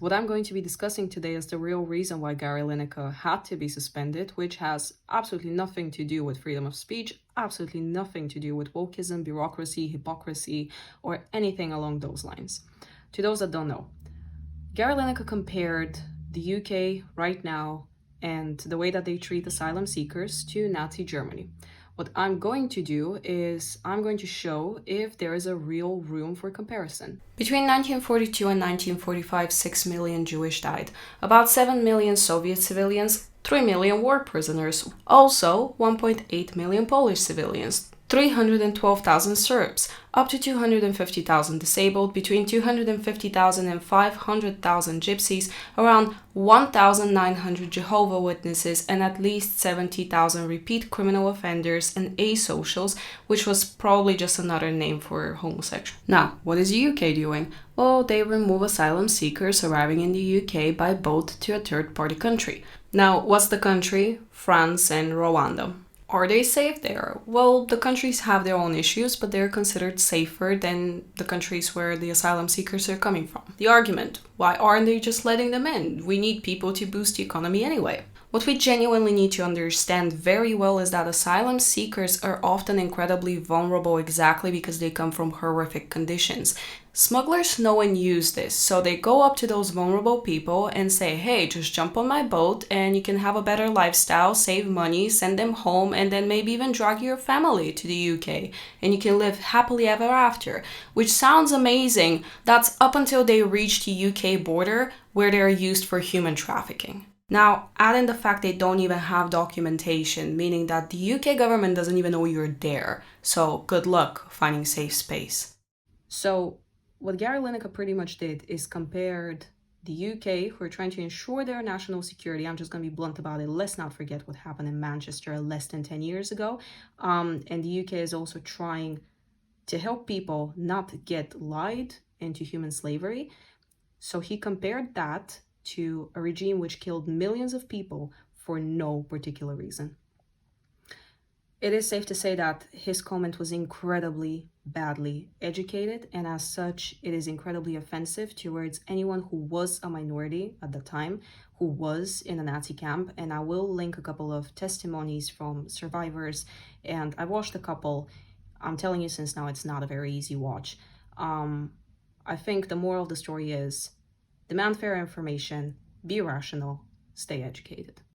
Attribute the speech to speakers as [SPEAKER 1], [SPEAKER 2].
[SPEAKER 1] What I'm going to be discussing today is the real reason why Gary Lineker had to be suspended, which has absolutely nothing to do with freedom of speech, absolutely nothing to do with wokeism, bureaucracy, hypocrisy, or anything along those lines. To those that don't know, Gary Lineker compared the UK right now and the way that they treat asylum seekers to Nazi Germany. What I'm going to do is I'm going to show if there is a real room for comparison. Between 1942 and 1945, 6 million Jewish died, about 7 million Soviet civilians, 3 million war prisoners, also 1.8 million Polish civilians, 312,000 Serbs, up to 250,000 disabled, between 250,000 and 500,000 gypsies, around 1,900 Jehovah's Witnesses, and at least 70,000 repeat criminal offenders and asocials, which was probably just another name for homosexuals. Now, what is the UK doing? Well, they remove asylum seekers arriving in the UK by boat to a third-party country. Now, what's the country? France and Rwanda. Are they safe there? Well, the countries have their own issues, but they're considered safer than the countries where the asylum seekers are coming from. The argument, why aren't they just letting them in? We need people to boost the economy anyway. What we genuinely need to understand very well is that asylum seekers are often incredibly vulnerable exactly because they come from horrific conditions. Smugglers know and use this, so they go up to those vulnerable people and say, hey, just jump on my boat and you can have a better lifestyle, save money, send them home, and then maybe even drag your family to the UK and you can live happily ever after, which sounds amazing. That's up until they reach the UK border where they're used for human trafficking. Now, add in the fact they don't even have documentation, meaning that the UK government doesn't even know you're there. So good luck finding safe space. So what Gary Lineker pretty much did is compared the UK, who are trying to ensure their national security. I'm just going to be blunt about it. Let's not forget what happened in Manchester less than 10 years ago. And the UK is also trying to help people not get lied into human slavery. So he compared that to a regime which killed millions of people for no particular reason. It is safe to say that his comment was incredibly badly educated, and as such, it is incredibly offensive towards anyone who was a minority at the time, who was in a Nazi camp. And I will link a couple of testimonies from survivors, and I watched a couple. I'm telling you, since now it's not a very easy watch. I think the moral of the story is demand fair information, be rational, stay educated.